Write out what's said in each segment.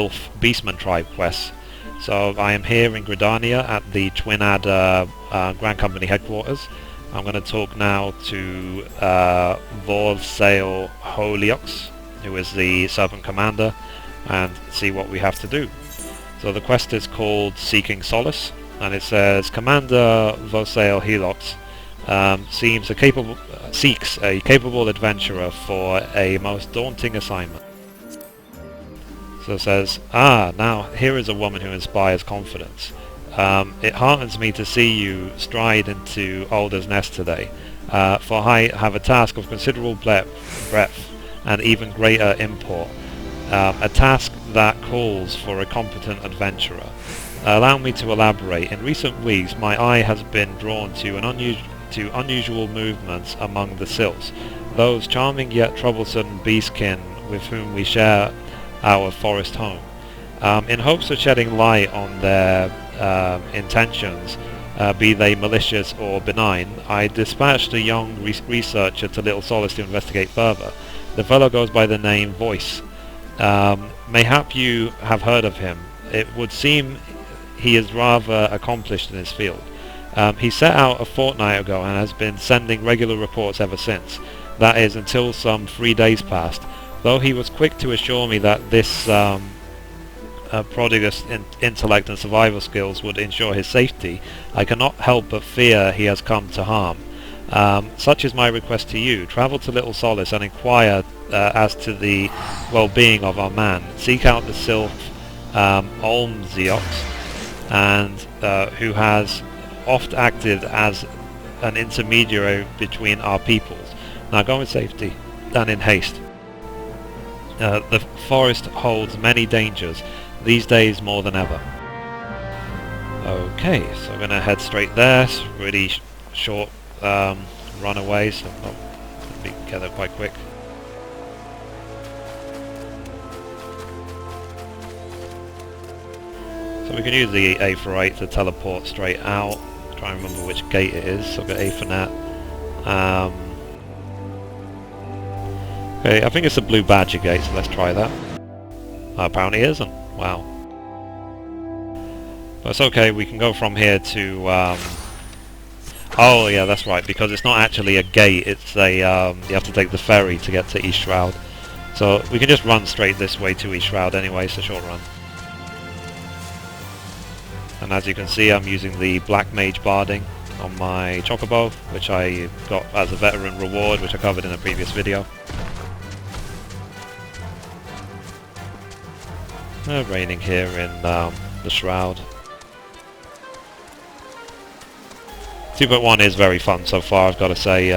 Sylph Beastman tribe quests. So I am here in Gridania at the Twin Adder Grand Company headquarters. I'm going to talk now to Vorsaile, who is the Serpent Commander, and see what we have to do. So the quest is called Seeking Solace, and it says Commander Vorsaile seeks a capable adventurer for a most daunting assignment. So it says, now here is a woman who inspires confidence. It heartens me to see you stride into Alder's Nest today, for I have a task of considerable breadth and even greater import. A task that calls for a competent adventurer. Allow me to elaborate. In recent weeks, my eye has been drawn to unusual movements among the Sylphs, those charming yet troublesome beastkin with whom we share our forest home. In hopes of shedding light on their intentions, be they malicious or benign, I dispatched a young researcher to Little Solace to investigate further. The fellow goes by the name Voice. Mayhap you have heard of him. It would seem he is rather accomplished in his field. He set out a fortnight ago and has been sending regular reports ever since. That is, until some 3 days passed. Though he was quick to assure me that this prodigious intellect and survival skills would ensure his safety, I cannot help but fear he has come to harm. Such is my request to you. Travel to Little Solace and inquire as to the well-being of our man. Seek out the Sylph and who has oft acted as an intermediary between our peoples. Now go in safety and in haste. The forest holds many dangers, these days more than ever. Okay, so we're going to head straight there. It's really short runaway, so we can get there quite quick. So we can use the A for 8 to teleport straight out. Try and remember which gate it is, so I've got A for that. Okay, I think it's the blue badger gate, so let's try that. Apparently it isn't. Wow. But it's okay, we can go from here to... oh yeah, that's right, because it's not actually a gate, it's a... you have to take the ferry to get to East Shroud. So we can just run straight this way to East Shroud anyway, it's a short run. And as you can see, I'm using the Black Mage Barding on my Chocobo, which I got as a veteran reward, which I covered in a previous video. Raining here in the Shroud. 2.1 is very fun so far, I've got to say.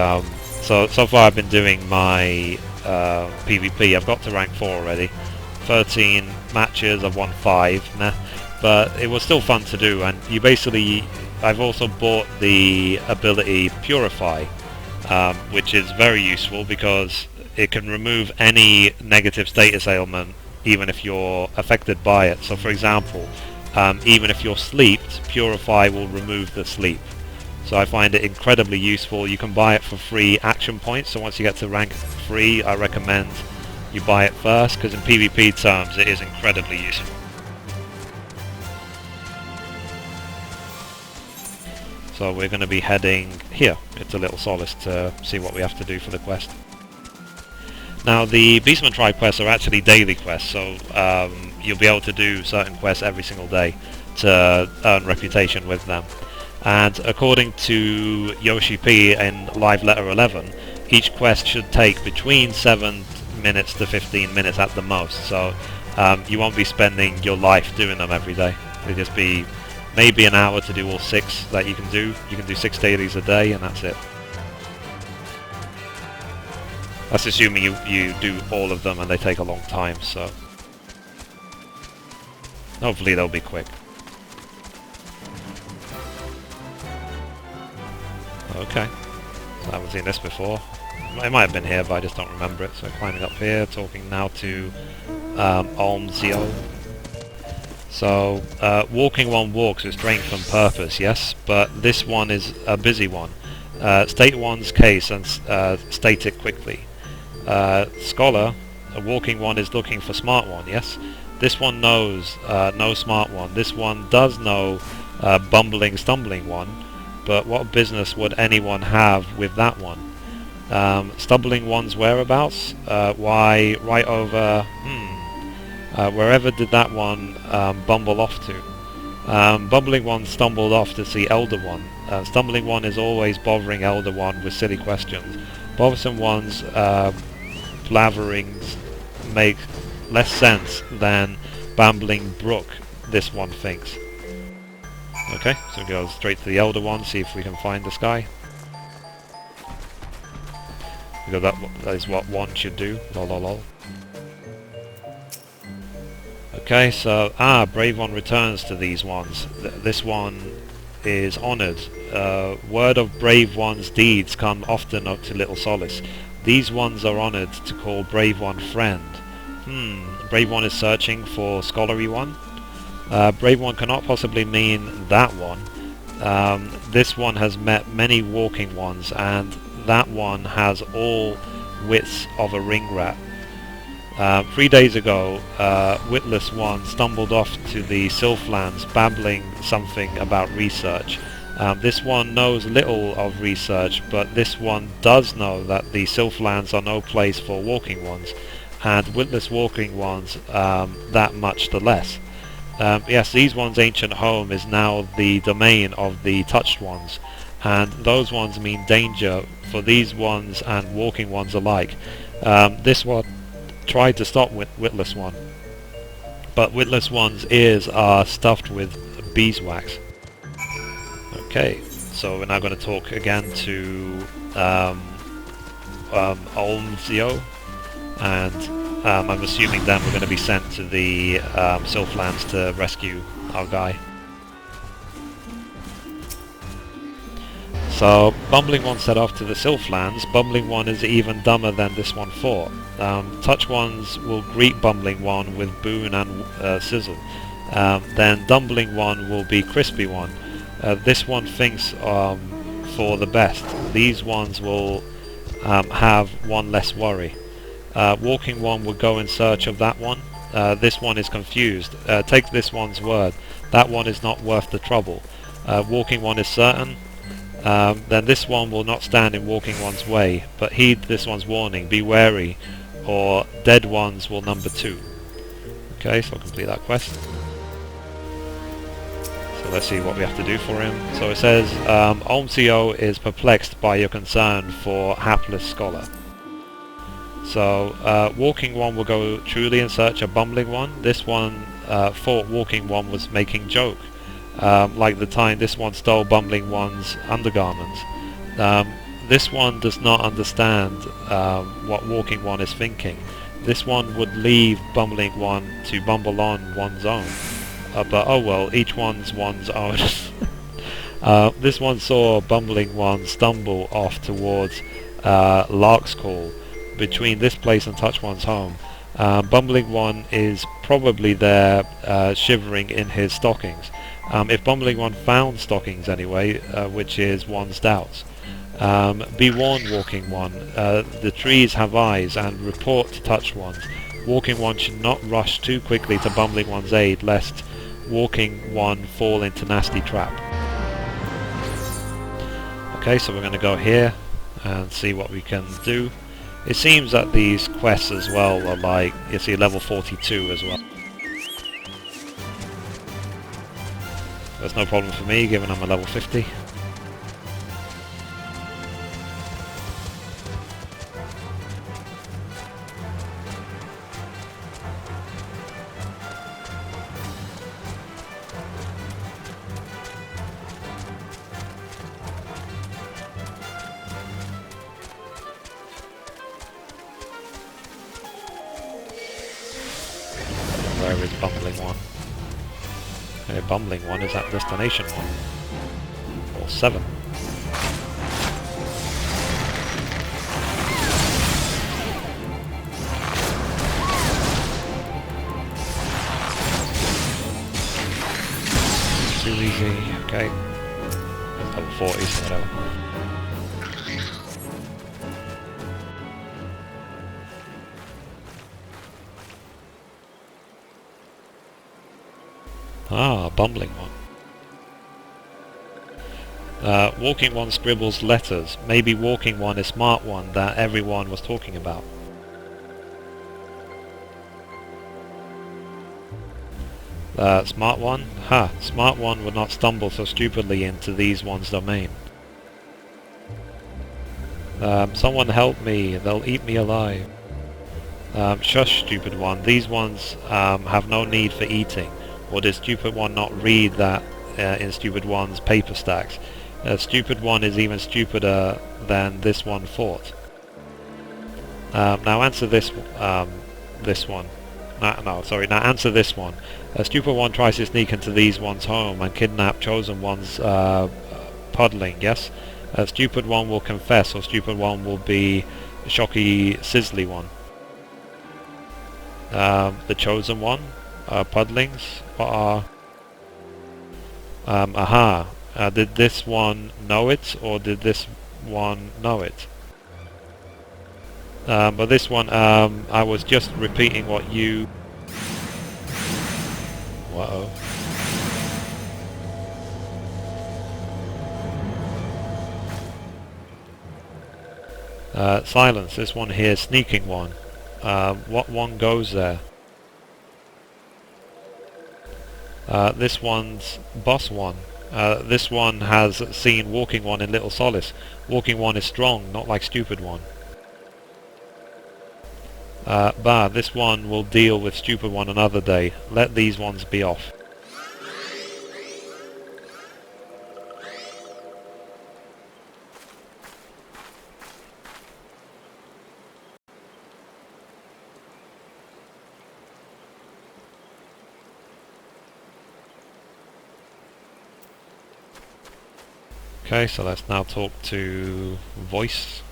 So far I've been doing my PvP. I've got to rank 4 already. 13 matches, I've won 5. Nah. But it was still fun to do, and you basically... I've also bought the ability Purify, which is very useful because it can remove any negative status ailment even if you're affected by it. So for example, even if you're sleeped, Purify will remove the sleep. So I find it incredibly useful. You can buy it for free action points, so once you get to rank 3 I recommend you buy it first, because in PvP terms it is incredibly useful. So we're going to be heading here into Little Solace to see what we have to do for the quest. Now the Beastman Tribe quests are actually daily quests, so you'll be able to do certain quests every single day to earn reputation with them. And according to Yoshi P in Live Letter 11, each quest should take between 7 minutes to 15 minutes at the most, so you won't be spending your life doing them every day. It'll just be maybe an hour to do all 6 that you can do. You can do 6 dailies a day and that's it. That's assuming you do all of them and they take a long time, so hopefully they'll be quick. Okay, so I haven't seen this before. It might have been here, but I just don't remember it. So climbing up here, talking now to Zio. So walking one walks with strength and purpose, yes, but this one is a busy one. State one's case and state it quickly. Scholar, a walking one is looking for smart one, yes. This one knows no smart one. This one does know bumbling, stumbling one, but what business would anyone have with that one? Stumbling one's whereabouts? Why, right over... wherever did that one bumble off to? Bumbling one stumbled off to see Elder One. Stumbling one is always bothering Elder One with silly questions. Bothersome one's blatherings make less sense than Bambling Brook, this one thinks. Okay, so we go straight to the Elder One, see if we can find this guy. Because that is what one should do. Lol lol lol. Okay, so Brave One returns to these ones. This one is honoured. Word of Brave One's deeds come often up to little Solace. These ones are honoured to call Brave One friend. Brave One is searching for Scholarly One. Brave One cannot possibly mean that one. This one has met many walking ones, and that one has all wits of a ring rat. 3 days ago, Witless One stumbled off to the Sylph lands, babbling something about research. This one knows little of research, but this one does know that the Sylph lands are no place for walking ones, and witless walking ones that much the less. Yes, these ones' ancient home is now the domain of the touched ones, and those ones mean danger for these ones and walking ones alike. This one tried to stop Witless One, but Witless One's ears are stuffed with beeswax. Okay, so we're now going to talk again to Olmzio, and I'm assuming then we're going to be sent to the Sylph lands to rescue our guy. So Bumbling One set off to the Sylph lands. Bumbling One is even dumber than this one thought. Touch Ones will greet Bumbling One with boon and sizzle. Then Dumbling One will be Crispy One. This one thinks for the best. These ones will have one less worry. Walking One will go in search of that one. This one is confused. Take this one's word. That one is not worth the trouble. Walking One is certain. Then this one will not stand in Walking One's way, but heed this one's warning. Be wary, or Dead Ones will number 2. Okay, so I'll complete that quest. So let's see what we have to do for him. So it says, Olmzio is perplexed by your concern for hapless scholar. So, Walking One will go truly in search of Bumbling One. This one thought Walking One was making joke. Like the time this one stole Bumbling One's undergarments. This one does not understand what Walking One is thinking. This one would leave Bumbling One to bumble on one's own. But oh well, each one's own. This one saw Bumbling One stumble off towards Lark's Call. Between this place and Touch One's home, Bumbling One is probably there shivering in his stockings. If Bumbling One found stockings anyway, which is one's doubts. Be warned, Walking One, the trees have eyes, and report to Touch Ones. Walking One should not rush too quickly to Bumbling One's aid, lest Walking One fall into nasty trap. Okay, so we're going to go here and see what we can do. It seems that these quests as well are like, you see, level 42 as well. That's no problem for me, given I'm a level 50. Where is Bumbling One? Bumbling One is at destination 1. Or 7. Too easy, okay. Level 40, so whatever. Ah, bumbling one. Walking one scribbles letters. Maybe walking one is smart one that everyone was talking about. Smart one? Ha! Smart one would not stumble so stupidly into these one's domain. Someone help me, they'll eat me alive. Shush, stupid one, these ones have no need for eating. Or did stupid one not read that in stupid one's paper stacks? Stupid one is even stupider than this one thought. Now answer this one. Now answer this one. Stupid one tries to sneak into these one's home and kidnap chosen one's puddling, yes? Stupid one will confess, or stupid one will be shocky sizzly one. The chosen one? Puddlings? What are... aha. Did this one know it, or did this one know it? But this one, I was just repeating what you... Whoa. Silence, this one here, sneaking one. What one goes there? This one's boss one. This one has seen walking one in Little Solace. Walking one is strong, not like stupid one. Bah, this one will deal with stupid one another day. Let these ones be off. Okay, so let's now talk to voice.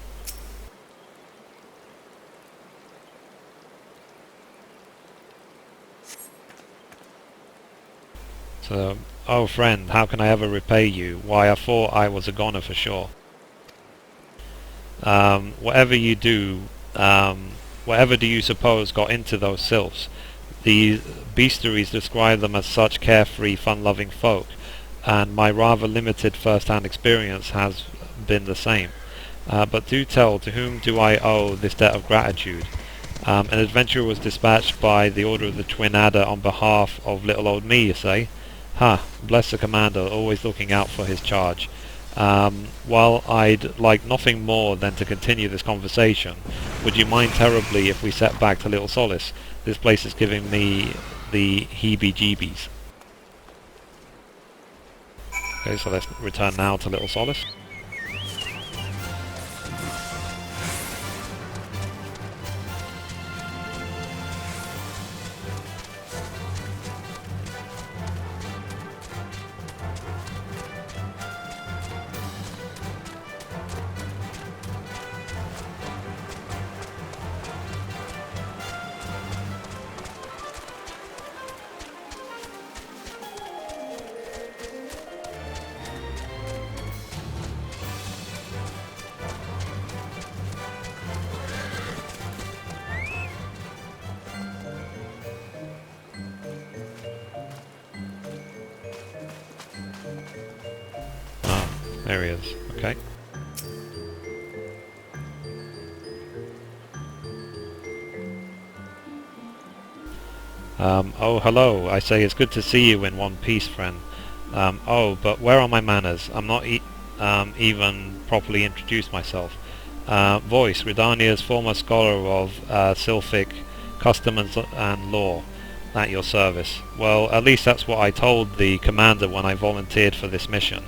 So, oh friend, how can I ever repay you? Why, I thought I was a goner for sure. Whatever you do, whatever do you suppose got into those sylphs? The bestiaries describe them as such carefree, fun-loving folk, and my rather limited first-hand experience has been the same. But do tell, to whom do I owe this debt of gratitude? An adventurer was dispatched by the order of the Twin Adder on behalf of little old me, you say? Ha, bless the commander, always looking out for his charge. While I'd like nothing more than to continue this conversation, would you mind terribly if we set back to Little Solace? This place is giving me the heebie-jeebies. Okay, so let's return now to Little Solace. There he is, okay. Oh, hello, I say it's good to see you in one piece, friend. Oh, but where are my manners? I'm not even properly introduced myself. Voice, Gridania's former scholar of Sylphic custom and law, at your service. Well, at least that's what I told the commander when I volunteered for this mission.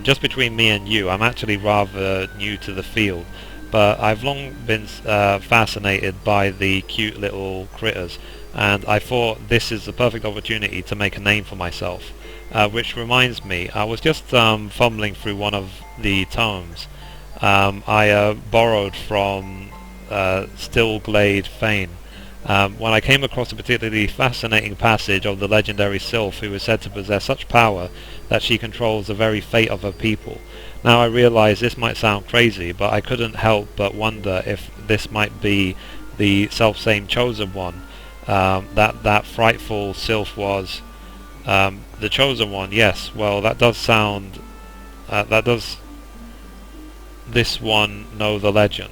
Just between me and you, I'm actually rather new to the field, but I've long been fascinated by the cute little critters, and I thought this is the perfect opportunity to make a name for myself. Which reminds me, I was just fumbling through one of the tomes I borrowed from Stillglade Fane, when I came across a particularly fascinating passage of the legendary Sylph who is said to possess such power that she controls the very fate of her people. Now I realize this might sound crazy, but I couldn't help but wonder if this might be the self-same chosen one that frightful Sylph was The Chosen One, yes. Well, that does sound... that does this one know the legend.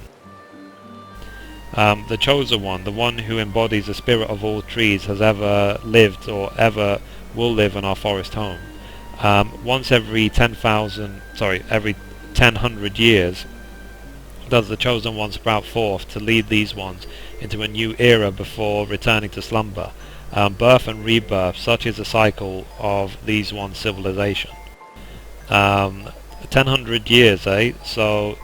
The Chosen One, the one who embodies the spirit of all trees, has ever lived or ever will live in our forest home. Once every 10,100 years does the Chosen One sprout forth to lead these ones into a new era before returning to slumber. Birth and rebirth, such is the cycle of these one's civilization. 1000 years, eh? So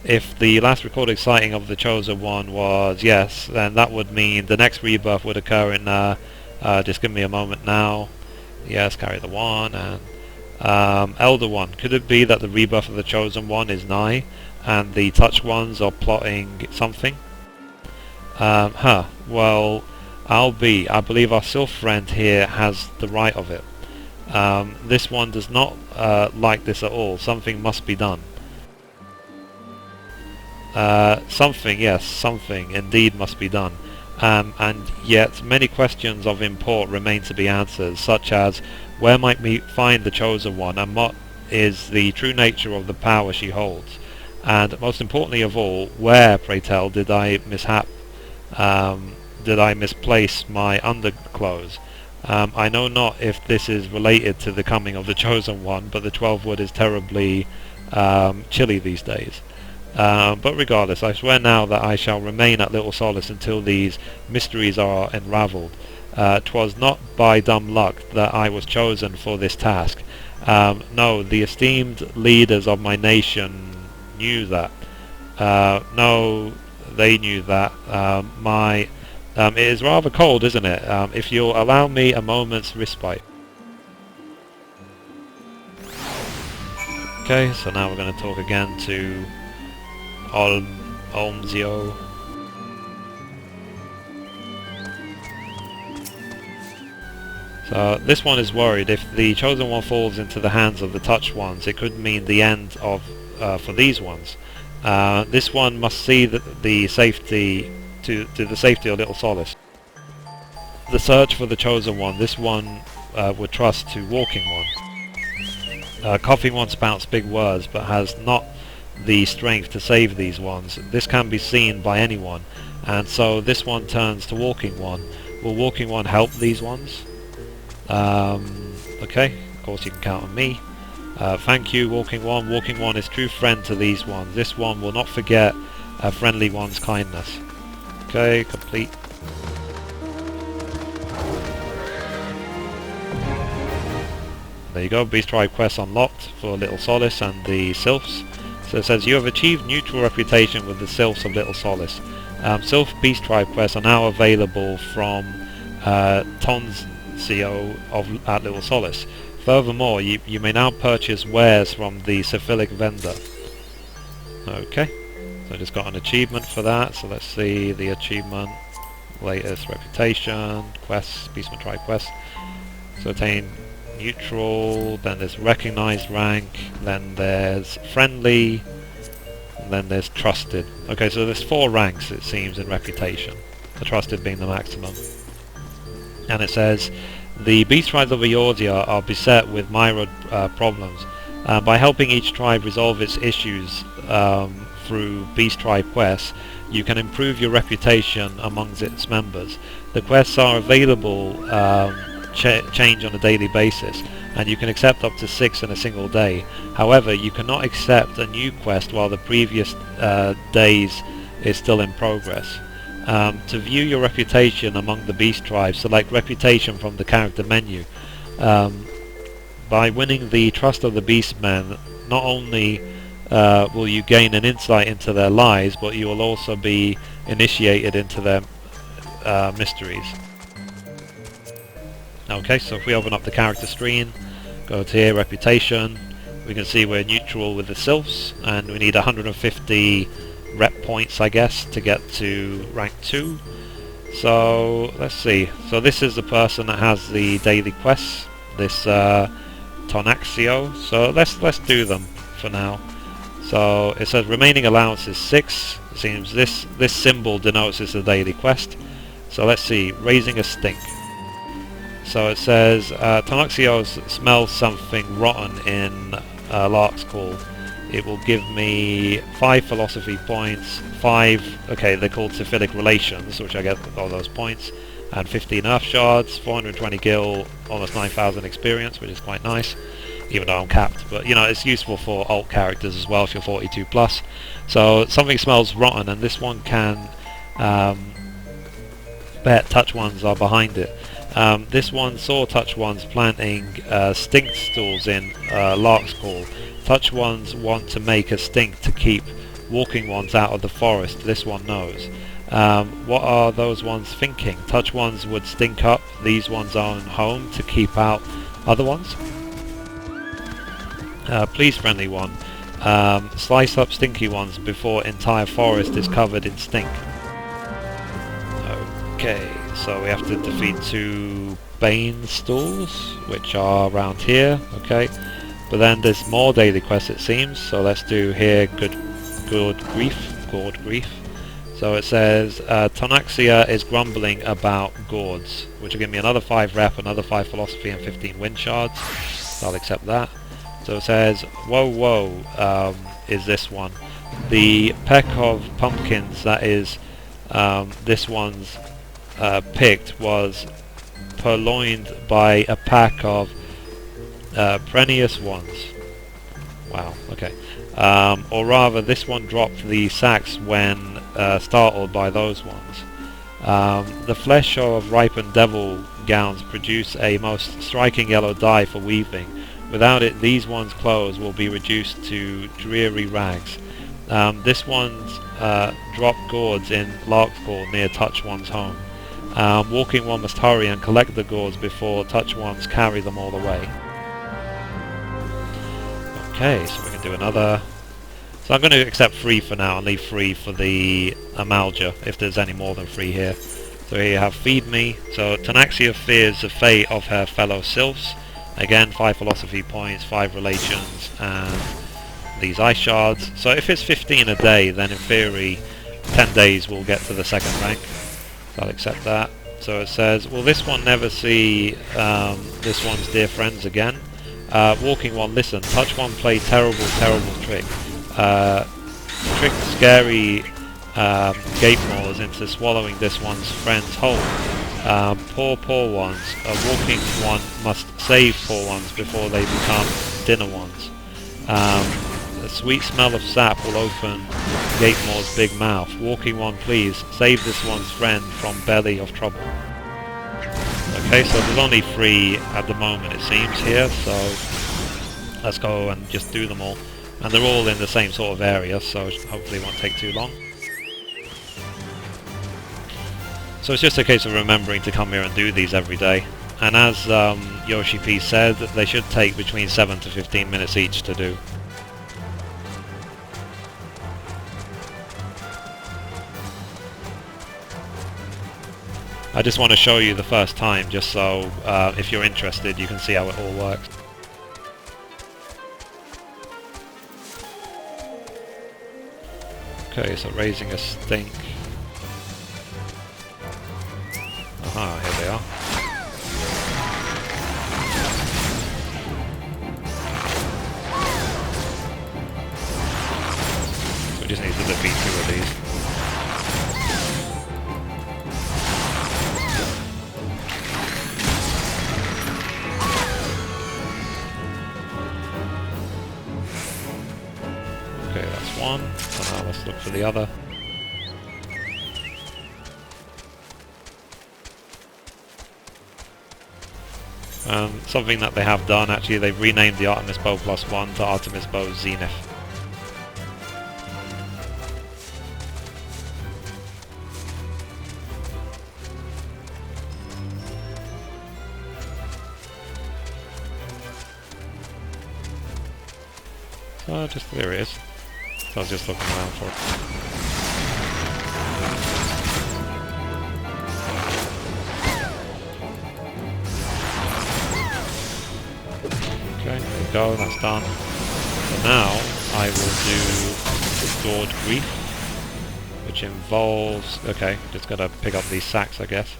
if the last recorded sighting of the Chosen One was yes, then that would mean the next rebirth would occur in just give me a moment now. Yes, carry the one. And Elder One, could it be that the rebirth of the Chosen One is nigh and the touched ones are plotting something? Well, I believe our Sylph friend here has the right of it. This one does not like this at all. Something must be done. Something, yes, something indeed must be done. And yet many questions of import remain to be answered, such as where might we find the Chosen One, and what is the true nature of the power she holds, and most importantly of all, where, pray tell, did I misplace my underclothes? I know not if this is related to the coming of the Chosen One, but the 12 wood is terribly chilly these days. But regardless, I swear now that I shall remain at Little Solace until these mysteries are unravelled. 'Twas not by dumb luck that I was chosen for this task. No, the esteemed leaders of my nation knew that. No, they knew that. It is rather cold, isn't it? If you'll allow me a moment's respite. Okay, so now we're going to talk again to Olmzio. So this one is worried. If the Chosen One falls into the hands of the touched ones, it could mean the end of for these ones. This one must see the safety to the safety of Little Solace. The search for the Chosen One, this one would trust to Walking One. Coughing One spouts big words, but has not the strength to save these ones. This can be seen by anyone, and so this one turns to Walking One. Will Walking One help these ones? Okay, of course you can count on me. Thank you, Walking One. Walking One is true friend to these ones. This one will not forget a friendly one's kindness. Okay, complete. There you go, Beast Tribe quest unlocked for Little Solace and the Sylphs. So it says you have achieved neutral reputation with the Sylphs of Little Solace. Sylph Beast Tribe quests are now available from Tonzio at Little Solace. Furthermore, you may now purchase wares from the syphilic vendor. Okay, so I just got an achievement for that, so let's see the achievement. Latest reputation, quests, Beastman Tribe quest. So attain neutral, then there's recognized rank, then there's friendly, and then there's trusted. Okay, so there's 4 ranks it seems in reputation, the trusted being the maximum. And it says the beast tribes of Eorzea are beset with myriad problems. By helping each tribe resolve its issues through beast tribe quests, you can improve your reputation amongst its members. The quests are available change on a daily basis, and you can accept up to 6 in a single day. However, you cannot accept a new quest while the previous days is still in progress. To view your reputation among the beast tribes, select reputation from the character menu. By winning the trust of the beastmen, not only will you gain an insight into their lives, but you will also be initiated into their mysteries. Okay, so if we open up the character screen, go to here, reputation, we can see we're neutral with the Sylphs, and we need 150 rep points, I guess, to get to rank 2. So let's see. So this is the person that has the daily quests, this Tonaxio. So let's do them for now. So it says remaining allowance is 6. It seems this symbol denotes it's a daily quest. So let's see, raising a stink. So it says, Tanoxios smells something rotten in Lark's Call. It will give me 5 philosophy points, 5, okay, they're called syphilic relations, which I get all those points, and 15 earth shards, 420 gil, almost 9,000 experience, which is quite nice, even though I'm capped. But, you know, it's useful for alt characters as well if you're 42 plus. So, something smells rotten, and this one can bet touch ones are behind it. This one saw touch ones planting stink stools in Lark's Call. Touch ones want to make a stink to keep walking ones out of the forest, this one knows. What are those ones thinking? Touch ones would stink up these one's own home to keep out other ones? Please, friendly one, slice up stinky ones before entire forest is covered in stink. Okay, so we have to defeat 2 Bane stools, which are around here, okay. But then there's more daily quests it seems, so let's do here Gourd Grief. So it says, Tonaxia is grumbling about gourds, which will give me another 5 rep, another 5 philosophy and 15 wind shards, so I'll accept that. So it says, whoa, is this one. The peck of pumpkins that is this one's picked was purloined by a pack of Prenius ones. Wow, okay. Or rather, this one dropped the sacks when startled by those ones. The flesh of ripened devil gowns produce a most striking yellow dye for weaving. Without it, these ones' clothes will be reduced to dreary rags. This one's dropped gourds in Lark's Call near Touch One's home. Walking one must hurry and collect the gourds before Touch Ones carry them all away. Okay, so we can do another. So I'm going to accept 3 for now and leave 3 for the Amalja, if there's any more than 3 here. So here you have Feed Me. So Tanaxia fears the fate of her fellow Sylphs. Again, 5 philosophy points, 5 relations, and these ice shards. So if it's 15 a day, then in theory 10 days we'll get to the 2nd rank. So I'll accept that. So it says, will this one never see this one's dear friends again? Walking one, listen. Touch one, play terrible trick. Tricked scary gate maws into swallowing this one's friends whole. Poor ones. Walking one must save poor ones before they become dinner ones. The sweet smell of sap will open Gate Maw's big mouth. Walking one, please save this one's friend from belly of trouble. Okay, so there's only 3 at the moment it seems here, so let's go and just do them all. And they're all in the same sort of area, so hopefully it won't take too long. So it's just a case of remembering to come here and do these every day. And as Yoshi P said, they should take between 7 to 15 minutes each to do. I just want to show you the first time, just so if you're interested you can see how it all works. Okay, so raising a stink. Aha, here they are. So we just need to defeat 2 of these. Okay, that's one. So now let's look for the other. Something that they have done, actually, they've renamed the Artemis Bow +1 to Artemis Bow Zenith. So just there it is. So I was just looking around for it. Okay, there we go, that's done. So now I will do Gourd Grief, which involves... okay, just gotta pick up these sacks I guess.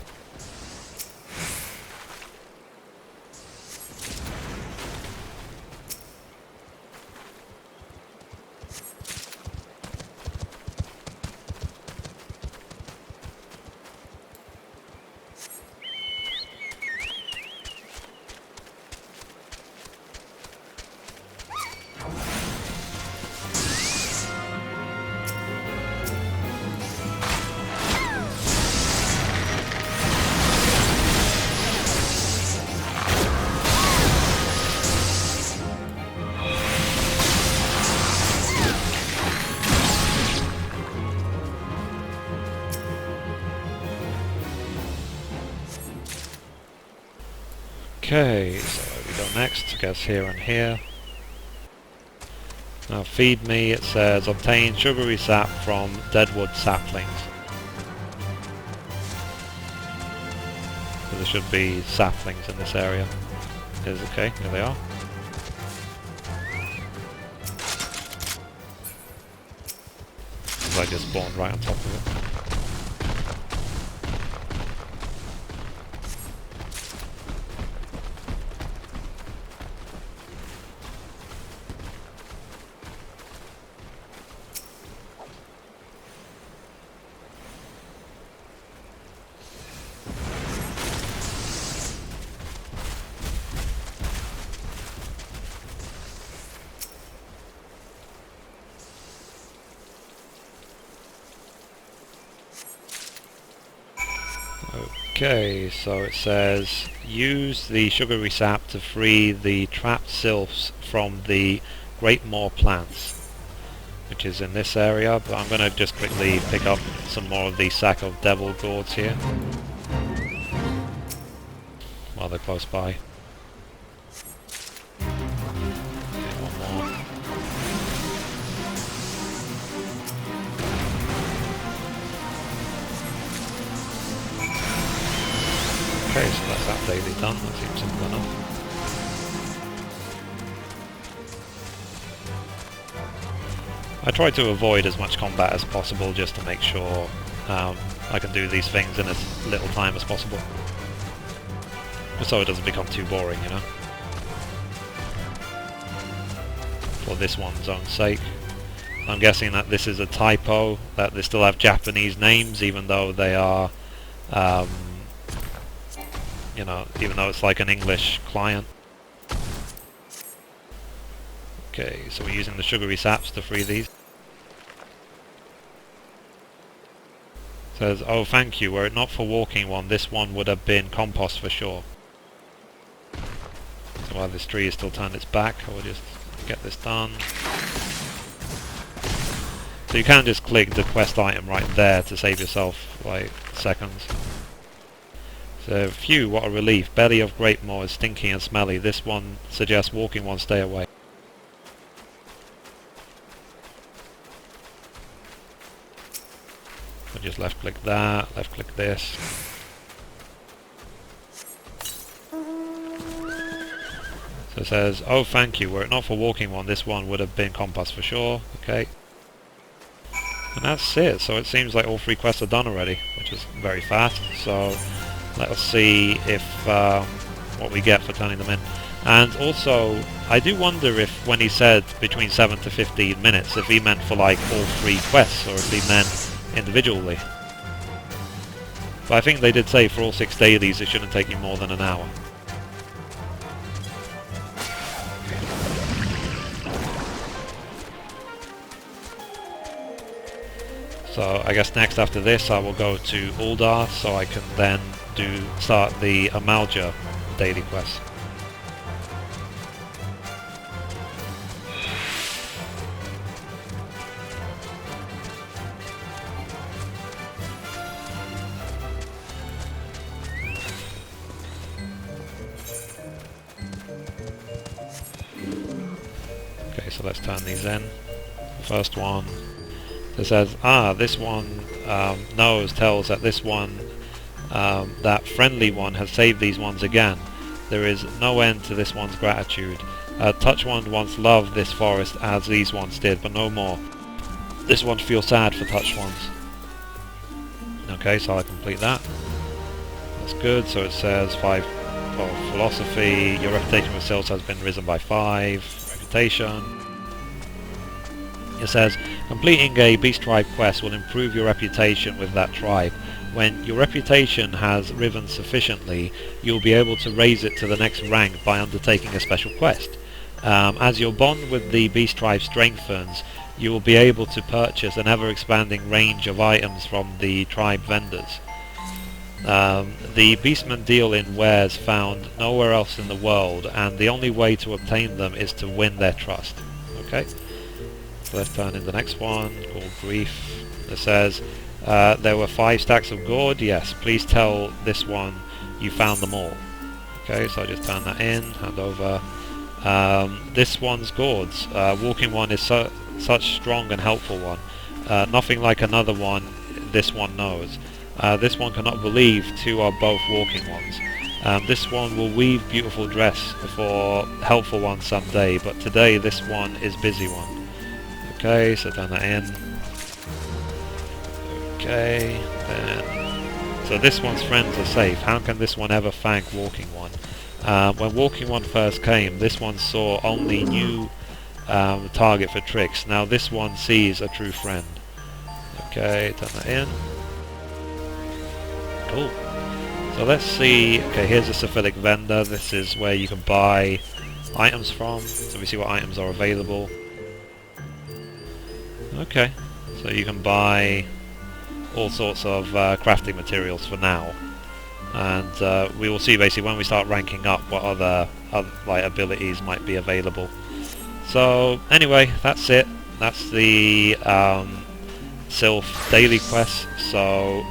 Okay, so where we go next? I guess here and here. Now feed me, it says obtain sugary sap from deadwood saplings. So there should be saplings in this area. Is okay, here they are. I just spawned right on top of it. Okay, so it says use the sugary sap to free the trapped sylphs from the Great Moor plants, which is in this area, but I'm going to just quickly pick up some more of the sack of devil gourds here while they're close by. Okay, one more. Okay, so that's that daily done. That seems simple enough. I try to avoid as much combat as possible just to make sure I can do these things in as little time as possible. Just so it doesn't become too boring, you know? For this one's own sake. I'm guessing that this is a typo, that they still have Japanese names even though they are you know, even though it's like an English client. Okay, so we're using the sugary saps to free these. Says, oh thank you, were it not for walking one, this one would have been compost for sure. So while this tree is still turned its back, I will just get this done. So you can just click the quest item right there to save yourself like seconds. So, phew, what a relief. Belly of Great Moor is stinky and smelly. This one suggests walking one, stay away. So just left click that, left click this. So it says, oh thank you, were it not for walking one, this one would have been compost for sure. Okay. And that's it. So it seems like all 3 quests are done already, which is very fast. So let us see if what we get for turning them in. And also, I do wonder if when he said between 7 to 15 minutes, if he meant for like all 3 quests, or if he meant individually. But I think they did say for all 6 dailies it shouldn't take you more than an hour. So I guess next after this I will go to Uldar so I can then start the Amalja daily quest. Okay, so let's turn these in. First one. It says, this one tells that this one, that friendly one has saved these ones again. There is no end to this one's gratitude. Touch one once loved this forest as these ones did, but no more. This one feels sad for touch ones. Okay, so I complete that. That's good. So it says 5 for philosophy. Your reputation with Sylph has been risen by 5. Reputation. It says, completing a beast tribe quest will improve your reputation with that tribe. When your reputation has risen sufficiently, you'll be able to raise it to the next rank by undertaking a special quest. As your bond with the beast tribe strengthens, you will be able to purchase an ever-expanding range of items from the tribe vendors. The beastmen deal in wares found nowhere else in the world, and the only way to obtain them is to win their trust. Okay? Let's turn in the next one, called Grief. It says, there were 5 stacks of gourd. Yes, please tell this one you found them all. Okay, so I just turn that in, hand over. This one's gourds. Walking one is such strong and helpful one. Nothing like another one this one knows. This one cannot believe two are both walking ones. This one will weave beautiful dress for helpful one someday, but today this one is busy one. Okay, so turn that in. Okay, then. So this one's friends are safe. How can this one ever thank walking one? When walking one first came, this one saw only new target for tricks. Now this one sees a true friend. Okay, turn that in. Cool. So let's see. Okay, here's a Sylphic vendor. This is where you can buy items from. So we see what items are available. Okay, so you can buy all sorts of crafting materials for now, and we will see basically when we start ranking up what other like abilities might be available. So anyway, that's it. That's the Sylph daily quest. So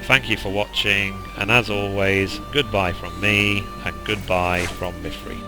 thank you for watching, and as always, goodbye from me and goodbye from Mithrie.